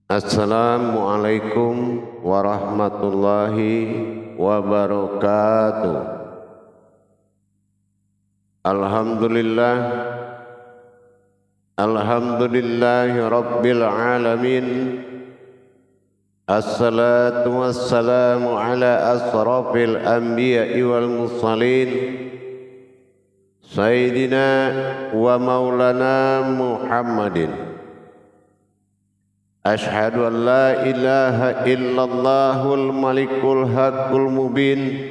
Assalamualaikum warahmatullahi wabarakatuh. Alhamdulillah, alhamdulillahi rabbil alamin. Assalatu wassalamu ala asrafil anbiya'i wal mursalin, Sayyidina wa maulana Muhammadin. Ashhadu an la ilaha illallahul malikul haqqul mubin,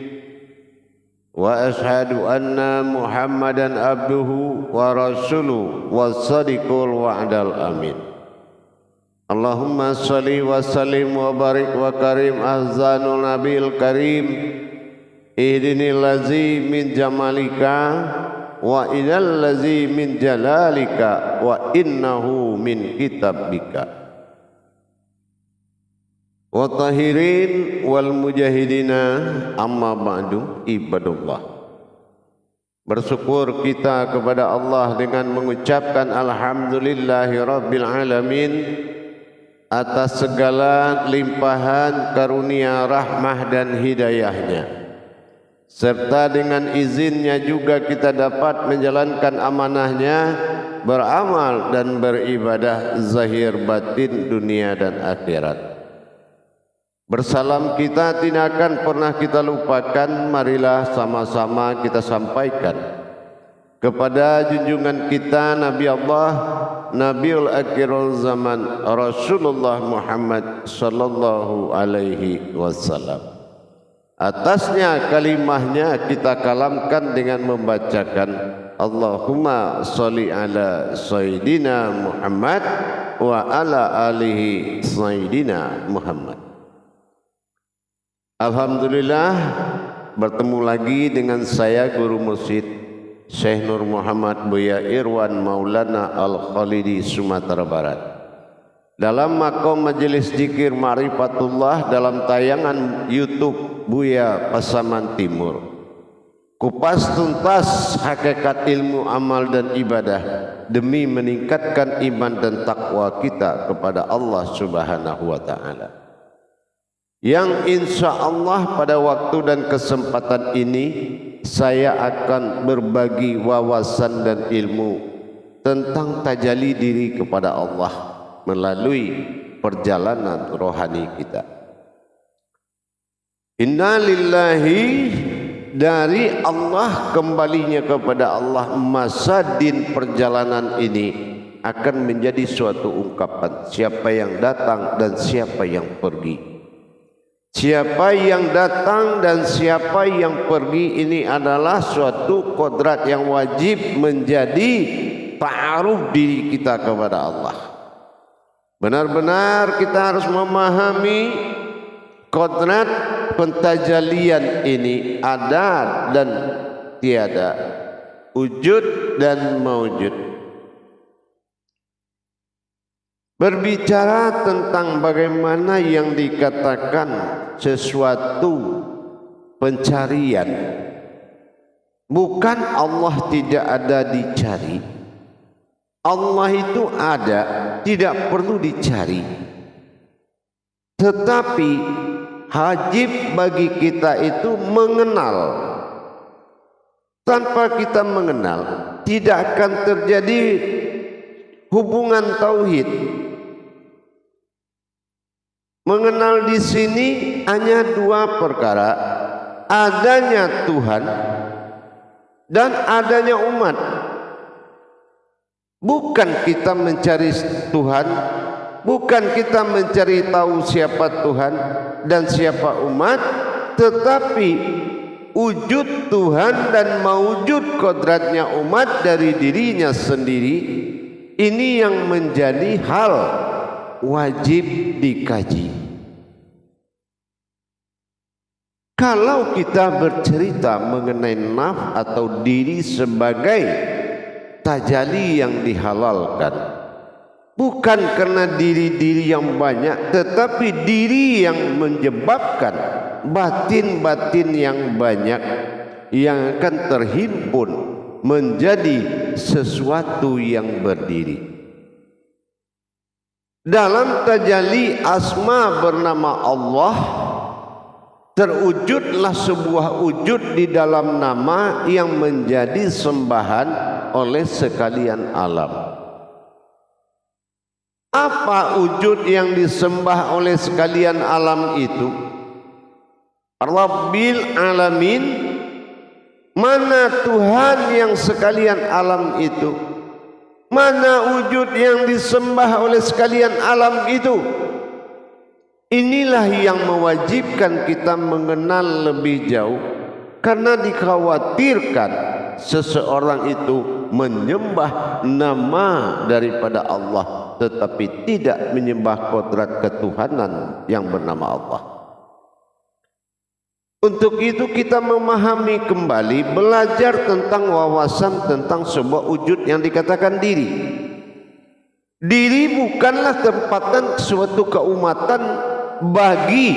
wa ashhadu anna Muhammadan abduhu wa rasuluhu was-sadiqul wa'dal amin. Allahumma salli wa sallim wa barik wa karim ahzanul nabil karim, ihdinil lazi min jamalika wa ilal lazi min jalalika wa innahu min kitabika. Wa tahirin wal mujahidina, amma ba'du, ibadullah. Bersyukur kita kepada Allah dengan mengucapkan alhamdulillahi rabbil alamin atas segala limpahan karunia rahmah dan hidayahnya, serta dengan izinnya juga kita dapat menjalankan amanahnya, beramal dan beribadah zahir batin dunia dan akhirat. Bersalam kita tidak akan pernah kita lupakan. Marilah sama-sama kita sampaikan kepada junjungan kita Nabi Allah, Nabiul Akhirul Zaman, Rasulullah Muhammad sallallahu alaihi wasallam. Atasnya kalimahnya kita kalamkan dengan membacakan Allahumma sholli ala Sayyidina Muhammad wa ala alihi Sayyidina Muhammad. Alhamdulillah, bertemu lagi dengan saya Guru Mursyid Syekh Nur Muhammad Buya Irwan Maulana Al-Khalidi, Sumatera Barat, dalam makom majelis zikir Ma'rifatullah dalam tayangan YouTube Buya Pasaman Timur. Kupas tuntas hakikat ilmu, amal dan ibadah demi meningkatkan iman dan takwa kita kepada Allah Subhanahu wa ta'ala, yang insya Allah pada waktu dan kesempatan ini saya akan berbagi wawasan dan ilmu tentang tajalli diri kepada Allah melalui perjalanan rohani kita. Inna lillahi, dari Allah, kembalinya kepada Allah. Masa din perjalanan ini akan menjadi suatu ungkapan siapa yang datang dan siapa yang pergi. Siapa yang datang dan siapa yang pergi ini adalah suatu kodrat yang wajib menjadi ta'aruf diri kita kepada Allah. Benar-benar kita harus memahami kodrat pentajalian ini ada dan tiada, wujud dan maujud. Berbicara tentang bagaimana yang dikatakan sesuatu pencarian, bukan Allah tidak ada dicari. Allah itu ada, tidak perlu dicari. Tetapi wajib bagi kita itu mengenal. Tanpa kita mengenal, tidak akan terjadi hubungan tauhid. Mengenal di sini hanya dua perkara, adanya Tuhan dan adanya umat. Bukan kita mencari Tuhan, bukan kita mencari tahu siapa Tuhan dan siapa umat, tetapi wujud Tuhan dan mewujud kodratnya umat dari dirinya sendiri. Ini yang menjadi hal wajib dikaji. Kalau kita bercerita mengenai nafs atau diri sebagai tajalli yang dihalalkan, bukan karena diri-diri yang banyak, tetapi diri yang menyebabkan batin-batin yang banyak yang akan terhimpun menjadi sesuatu yang berdiri. dalam tajalli asma bernama Allah, terwujudlah sebuah wujud di dalam nama yang menjadi sembahan oleh sekalian alam. Apa wujud yang disembah oleh sekalian alam itu? Rabbil alamin. Mana Tuhan yang sekalian alam itu? Mana wujud yang disembah oleh sekalian alam itu? Inilah yang mewajibkan kita mengenal lebih jauh, karena dikhawatirkan seseorang itu menyembah nama daripada Allah tetapi tidak menyembah kodrat ketuhanan yang bernama Allah. Untuk itu kita memahami kembali, belajar tentang wawasan tentang sebuah wujud yang dikatakan diri. Diri bukanlah tempatan suatu keumatan bagi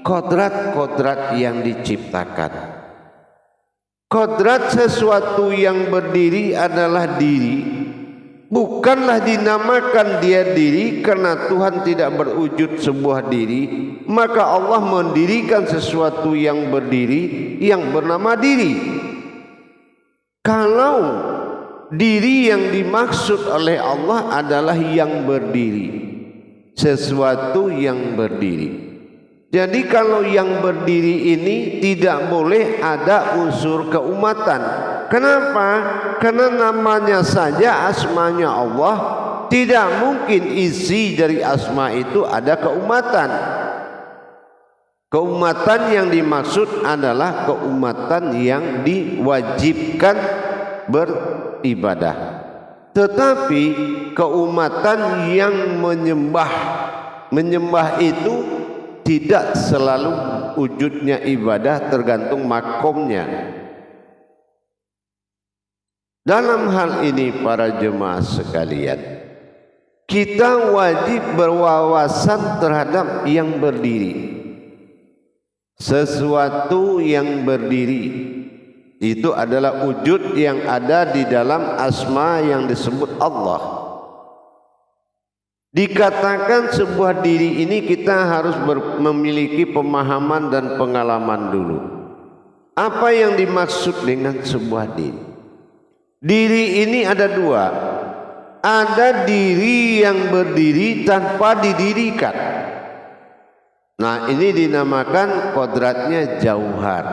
kodrat-kodrat yang diciptakan. Kodrat sesuatu yang berdiri adalah diri, bukanlah dinamakan dia diri karena Tuhan tidak berwujud sebuah diri, maka Allah mendirikan sesuatu yang berdiri yang bernama diri. Kalau diri yang dimaksud oleh Allah adalah yang berdiri, sesuatu yang berdiri. Jadi kalau yang berdiri ini tidak boleh ada unsur keumatan. Kenapa? Karena namanya saja asmanya Allah, tidak mungkin isi dari asma itu ada keumatan. Keumatan yang dimaksud adalah keumatan yang diwajibkan beribadah. Tetapi keumatan yang menyembah itu tidak selalu wujudnya ibadah, tergantung makomnya. Dalam hal ini para jemaah sekalian, kita wajib berwawasan terhadap yang berdiri. Sesuatu yang berdiri itu adalah wujud yang ada di dalam asma yang disebut Allah. Dikatakan sebuah diri ini kita harus memiliki pemahaman dan pengalaman dulu. Apa yang dimaksud dengan sebuah diri? Diri ini ada dua. Ada diri yang berdiri tanpa didirikan. Nah, ini dinamakan kodratnya jauhar.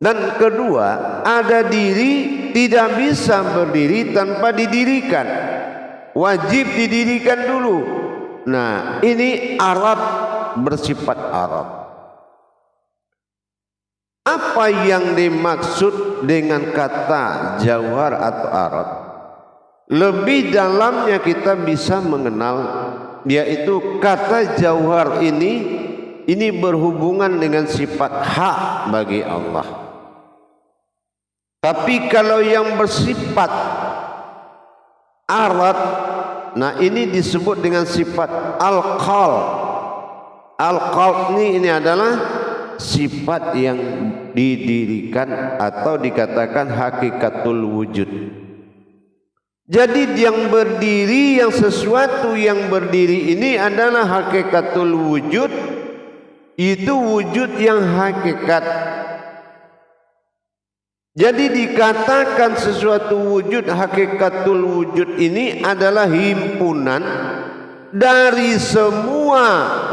Dan kedua, ada diri tidak bisa berdiri tanpa didirikan, wajib didirikan dulu. Nah, ini Arab, bersifat Arab. Apa yang dimaksud dengan kata jauhar atau Arab? Lebih dalamnya kita bisa mengenal, yaitu kata jauhar ini berhubungan dengan sifat hak bagi Allah. Tapi kalau yang bersifat arat, nah ini disebut dengan sifat al-qal. Al-qal ini adalah sifat yang didirikan atau dikatakan hakikatul wujud. Jadi yang berdiri, yang sesuatu yang berdiri ini adalah hakikatul wujud. Itu wujud yang hakikat. Jadi dikatakan sesuatu wujud, hakikatul wujud ini adalah himpunan dari semua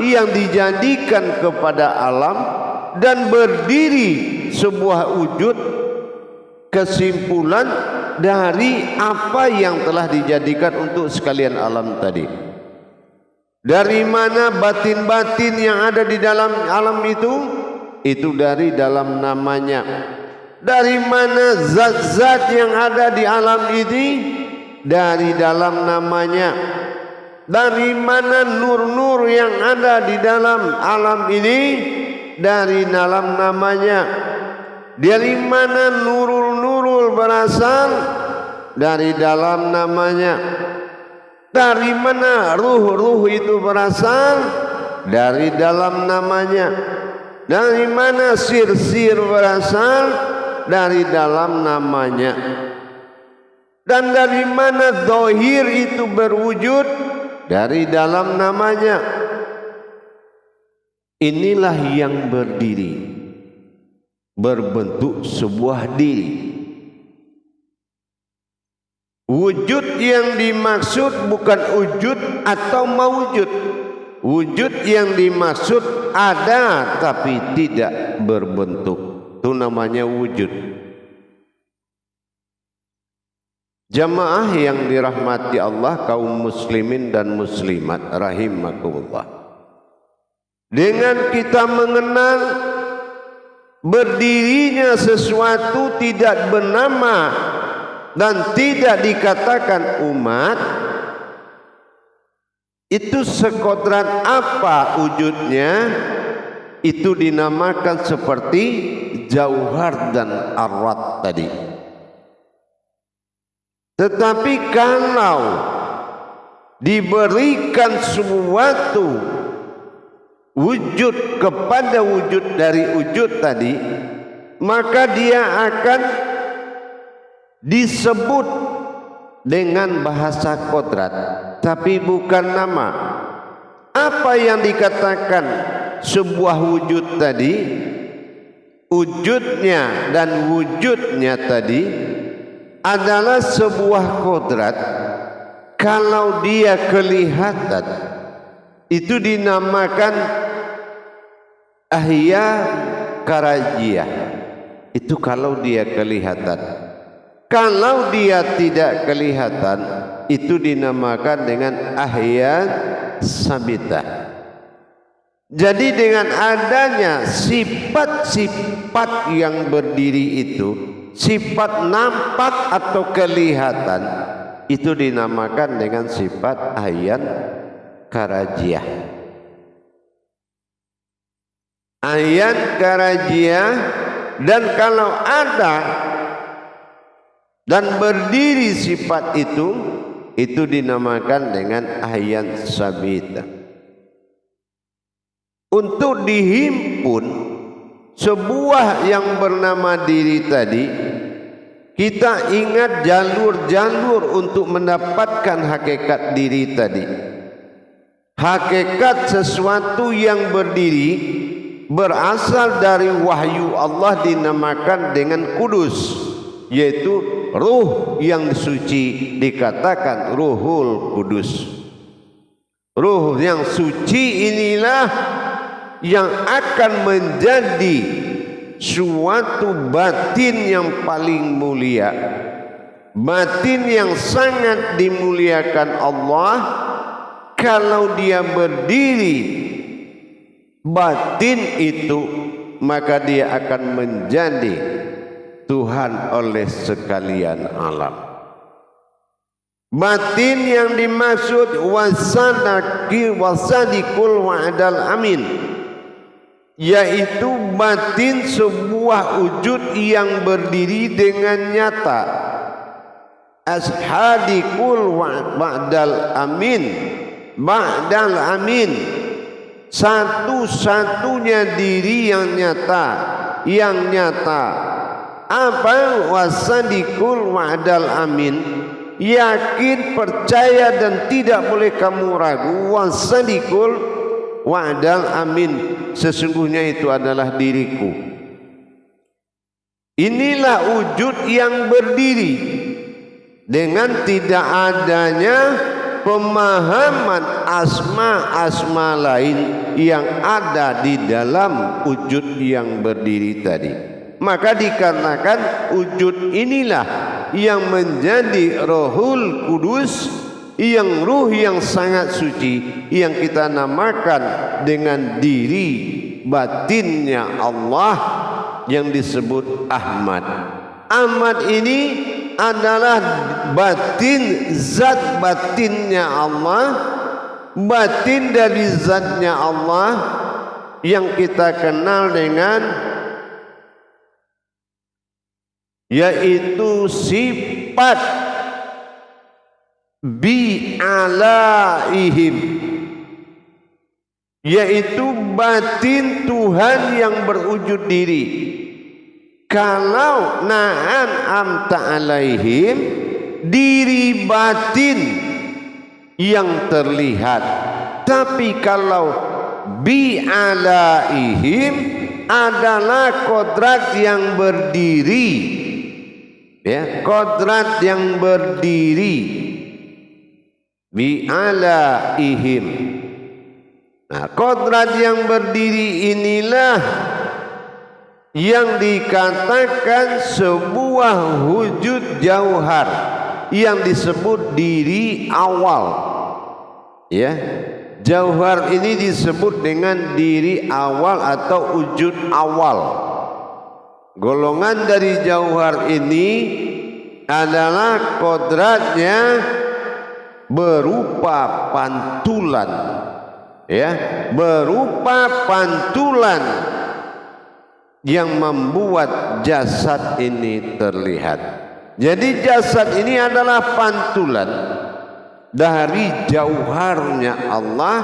yang dijadikan kepada alam dan berdiri sebuah wujud, kesimpulan dari apa yang telah dijadikan untuk sekalian alam tadi. Dari mana batin-batin yang ada di dalam alam itu? Itu dari dalam namanya. Dari mana zat-zat yang ada di alam ini? Dari dalam namanya. Dari mana nur-nur yang ada di dalam alam ini? Dari dalam namanya. Dari mana nurul-nurul berasal? Dari dalam namanya. Dari mana ruh-ruh itu berasal? Dari dalam namanya. Dari mana sir-sir berasal? Dari dalam namanya. Dan dari mana zahir itu berwujud? Dari dalam namanya. Inilah yang berdiri, berbentuk sebuah diri. Wujud yang dimaksud bukan wujud atau mawujud. Wujud yang dimaksud ada tapi tidak berbentuk. Itu namanya wujud. Jamaah yang dirahmati Allah, kaum muslimin dan muslimat rahimakumullah. Dengan kita mengenal berdirinya sesuatu tidak bernama dan tidak dikatakan umat, itu sekodrat apa wujudnya, itu dinamakan seperti jauhar dan arwat tadi. Tetapi kalau diberikan suatu wujud kepada wujud dari wujud tadi, maka dia akan disebut dengan bahasa kodrat, tapi bukan nama. Apa yang dikatakan sebuah wujud tadi, wujudnya dan wujudnya tadi adalah sebuah kodrat. Kalau dia kelihatan, itu dinamakan ahya karajiyah. Itu kalau dia kelihatan. Kalau dia tidak kelihatan, itu dinamakan dengan ahya sabitah. Jadi dengan adanya sifat-sifat yang berdiri itu, sifat nampak atau kelihatan, itu dinamakan dengan sifat ahya karajiyah. Ahya karajiyah. Dan kalau ada dan berdiri sifat itu dinamakan dengan ahyan sabita. Untuk dihimpun sebuah yang bernama diri tadi, kita ingat jalur-jalur untuk mendapatkan hakikat diri tadi. Hakikat sesuatu yang berdiri berasal dari wahyu Allah dinamakan dengan kudus, yaitu ruh yang suci, dikatakan ruhul kudus. Ruh yang suci inilah yang akan menjadi suatu batin yang paling mulia, batin yang sangat dimuliakan Allah. Kalau dia berdiri batin itu, maka dia akan menjadi Tuhan oleh sekalian alam. Batin yang dimaksud wasadikul wa'dal amin, yaitu batin sebuah wujud yang berdiri dengan nyata. Ashadikul wa'dal amin, ba'dal amin, satu-satunya diri yang nyata, yang nyata. Apa wasadikul wa'dal amin? Yakin, percaya dan tidak boleh kamu ragu. Wasadikul wa'dal amin, sesungguhnya itu adalah diriku. Inilah wujud yang berdiri dengan tidak adanya pemahaman asma-asma lain yang ada di dalam wujud yang berdiri tadi. Maka dikarenakan wujud inilah yang menjadi Rohul Kudus, yang ruh yang sangat suci, yang kita namakan dengan diri batinnya Allah yang disebut Ahmad. Ahmad ini adalah batin, zat batinnya Allah, batin dari zatnya Allah yang kita kenal dengan yaitu sifat bi'alaihim, yaitu batin Tuhan yang berwujud diri. Kalau na'an amta alaihim, diri batin yang terlihat. Tapi kalau bi'alaihim adalah kodrat yang berdiri, ya, kodrat yang berdiri. Bi'alaihim. Nah, kodrat yang berdiri inilah yang dikatakan sebuah wujud jauhar yang disebut diri awal, ya. Jauhar ini disebut dengan diri awal atau wujud awal. Golongan dari jauhar ini adalah kodratnya berupa pantulan, ya, berupa pantulan yang membuat jasad ini terlihat. Jadi jasad ini adalah pantulan dari jauharnya Allah,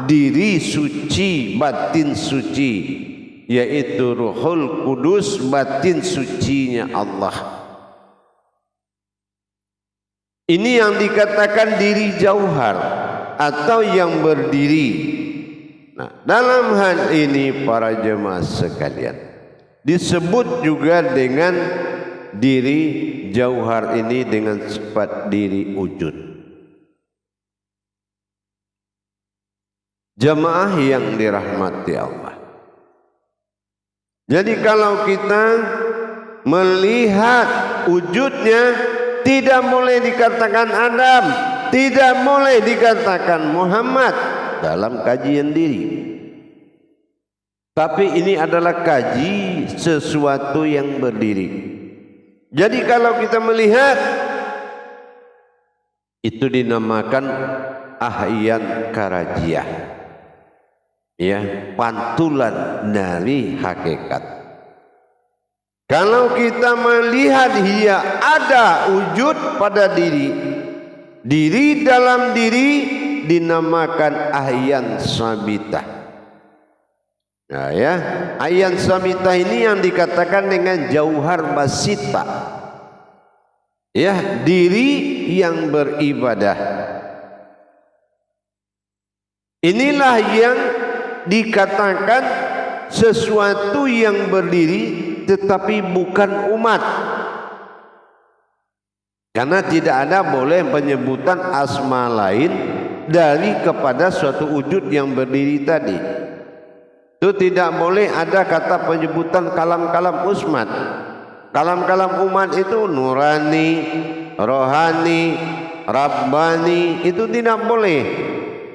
diri suci, batin suci, yaitu Ruhul Kudus, batin sucinya Allah. Ini yang dikatakan diri jauhar atau yang berdiri. Nah, dalam hal ini para jemaah sekalian, disebut juga dengan diri jauhar ini dengan sifat diri wujud. Jemaah yang dirahmati Allah. Jadi kalau kita melihat wujudnya, tidak boleh dikatakan Adam, tidak boleh dikatakan Muhammad dalam kajian diri. Tapi ini adalah kaji sesuatu yang berdiri. Jadi kalau kita melihat, itu dinamakan ahyan karajiah, ya, pantulan dari hakikat. Kalau kita melihat dia ada wujud pada diri, diri dalam diri dinamakan ahyan sabitah. Nah, ya, ahyan sabitah ini yang dikatakan dengan jauhar basita, ya, diri yang beribadah. Inilah yang dikatakan sesuatu yang berdiri tetapi bukan umat, karena tidak ada boleh penyebutan asma lain dari kepada suatu wujud yang berdiri tadi. Itu tidak boleh ada kata penyebutan kalam-kalam usmat. Kalam-kalam umat itu nurani, rohani, rabbani, itu tidak boleh.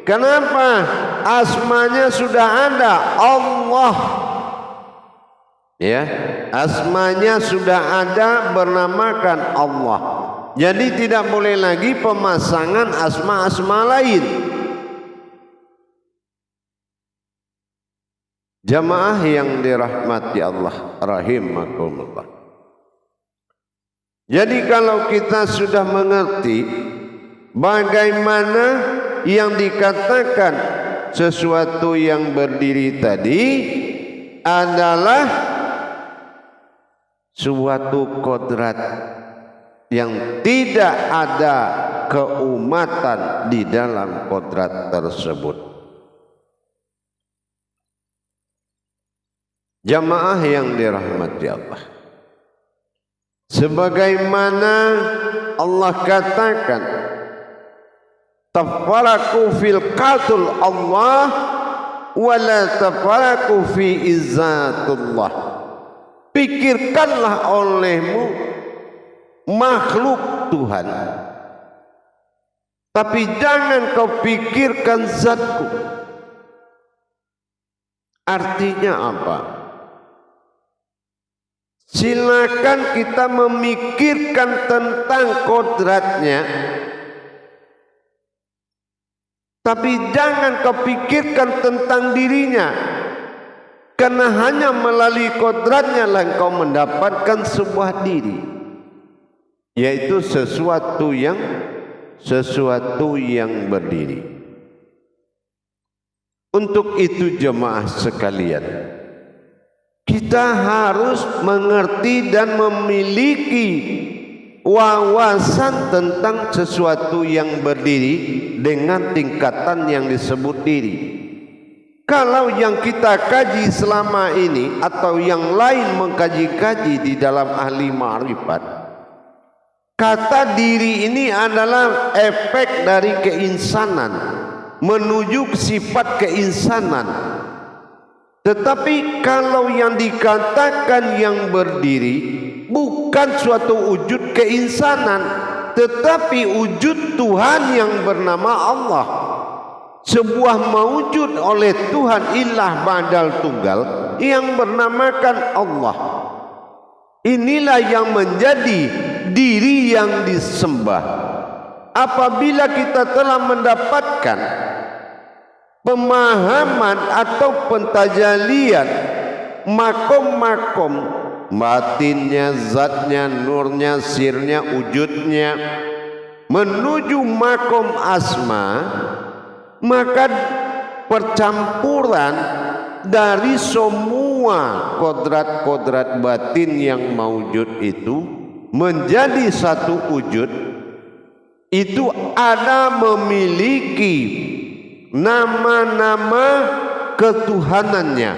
Kenapa? Asmanya sudah ada, Allah, ya, asmanya sudah ada, bernamakan Allah. Jadi tidak boleh lagi pemasangan asma-asma lain. Jamaah yang dirahmati Allah rahimakumullah. Jadi kalau kita sudah mengerti bagaimana yang dikatakan sesuatu yang berdiri tadi adalah suatu kodrat yang tidak ada keumatan di dalam kodrat tersebut. Jamaah yang dirahmati Allah, sebagaimana Allah katakan tafaraku fil qatul Allah wala tafaraku fi izzatullah. Pikirkanlah olehmu makhluk Tuhan, tapi jangan kau pikirkan zatku. Artinya apa? Silakan kita memikirkan tentang kodratnya, tapi jangan kau pikirkan tentang dirinya, karena hanya melalui kodratnya lah engkau mendapatkan sebuah diri, yaitu sesuatu yang berdiri. Untuk itu jemaah sekalian, kita harus mengerti dan memiliki wawasan tentang sesuatu yang berdiri dengan tingkatan yang disebut diri. Kalau yang kita kaji selama ini atau yang lain mengkaji-kaji di dalam ahli ma'rifat, kata diri ini adalah efek dari keinsanan menuju sifat keinsanan. Tetapi kalau yang dikatakan yang berdiri bukan suatu wujud keinsanan, tetapi wujud Tuhan yang bernama Allah. Sebuah mawujud oleh Tuhan ilah badal tunggal yang bernamakan Allah. Inilah yang menjadi diri yang disembah. Apabila kita telah mendapatkan pemahaman atau pentajalian makom-makom batinnya, zatnya, nurnya, sirnya, wujudnya menuju makom asma, maka percampuran dari semua kodrat-kodrat batin yang maujud itu menjadi satu wujud, itu ada memiliki nama-nama ketuhanannya,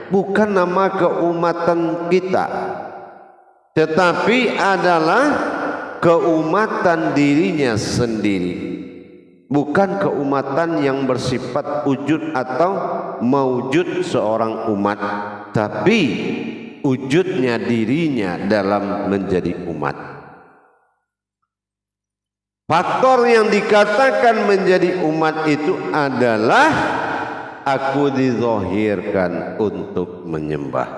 bukan nama keumatan kita, tetapi adalah keumatan dirinya sendiri. Bukan keumatan yang bersifat wujud atau mewujud seorang umat, tapi wujudnya dirinya dalam menjadi umat. Faktor yang dikatakan menjadi umat itu adalah aku dizahirkan untuk menyembah.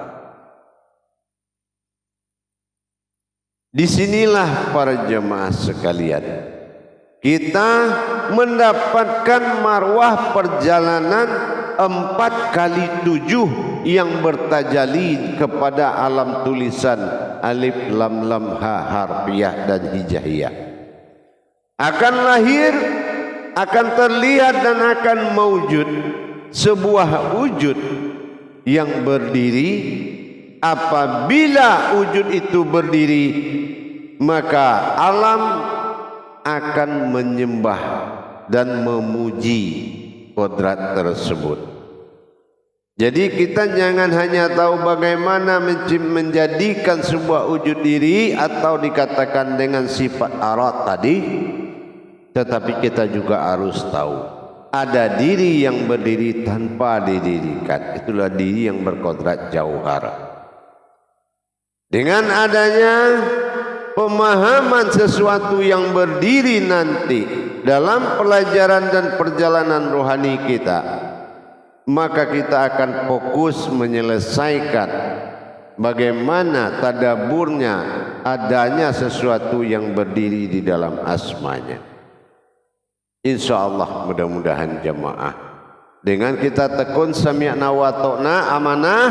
Disinilah para jemaah sekalian, kita mendapatkan marwah perjalanan 4x7 yang bertajali kepada alam tulisan alif lam lam ha harfiah dan hijaiyah. Akan lahir, akan terlihat dan akan mewujud sebuah wujud yang berdiri. Apabila wujud itu berdiri, maka alam akan menyembah dan memuji kodrat tersebut. Jadi kita jangan hanya tahu bagaimana menjadikan sebuah wujud diri atau dikatakan dengan sifat arat tadi, tetapi kita juga harus tahu ada diri yang berdiri tanpa didirikan. Itulah diri yang berkodrat jauhar. Dengan adanya pemahaman sesuatu yang berdiri nanti dalam pelajaran dan perjalanan rohani kita, maka kita akan fokus menyelesaikan bagaimana tadaburnya adanya sesuatu yang berdiri di dalam asmanya. Insya Allah mudah-mudahan jamaah dengan kita tekun sami'na wa ta'na amanah,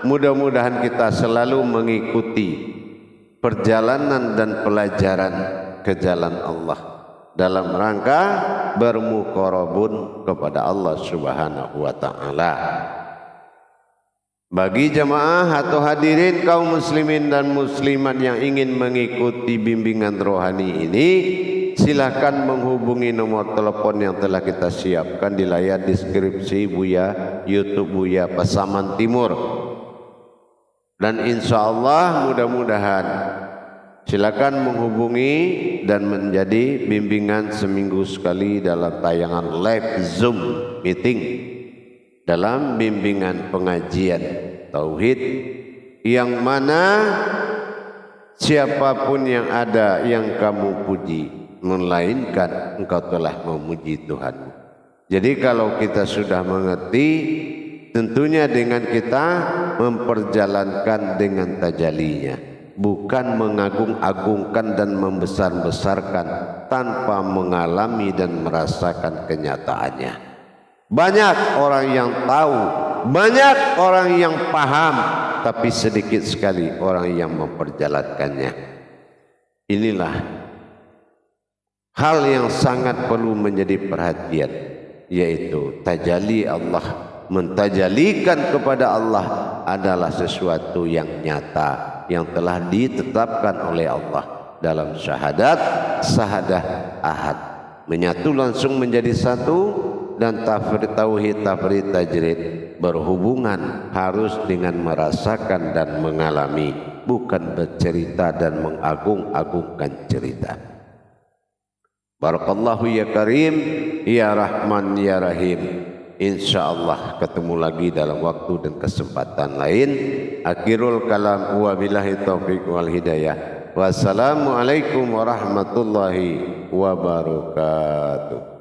mudah-mudahan kita selalu mengikuti perjalanan dan pelajaran ke jalan Allah dalam rangka bermuqarabun kepada Allah Subhanahu wa taala. Bagi jamaah atau hadirin kaum muslimin dan muslimat yang ingin mengikuti bimbingan rohani ini, silakan menghubungi nomor telepon yang telah kita siapkan di layar deskripsi Buya YouTube Buya Pasaman Timur. Dan insya Allah mudah-mudahan silakan menghubungi dan menjadi bimbingan seminggu sekali dalam tayangan live Zoom meeting dalam bimbingan pengajian tauhid, yang mana siapapun yang ada yang kamu puji melainkan engkau telah memuji Tuhanmu. Jadi kalau kita sudah mengerti, tentunya dengan kita memperjalankan dengan tajalinya, bukan mengagung-agungkan dan membesar-besarkan tanpa mengalami dan merasakan kenyataannya. Banyak orang yang tahu, banyak orang yang paham, tapi sedikit sekali orang yang memperjalankannya. Inilah hal yang sangat perlu menjadi perhatian, yaitu tajalli Allah. Mentajalikan kepada Allah adalah sesuatu yang nyata, yang telah ditetapkan oleh Allah. dalam syahadat ahad, menyatu langsung menjadi satu, dan tauhid tafrid tajrid berhubungan harus dengan merasakan dan mengalami, bukan bercerita dan mengagung-agungkan cerita. Barakallahu ya Karim, ya Rahman ya Rahim. InsyaAllah ketemu lagi dalam waktu dan kesempatan lain. Akhirul kalam wa billahi taufiq wal hidayah. Wassalamualaikum warahmatullahi wabarakatuh.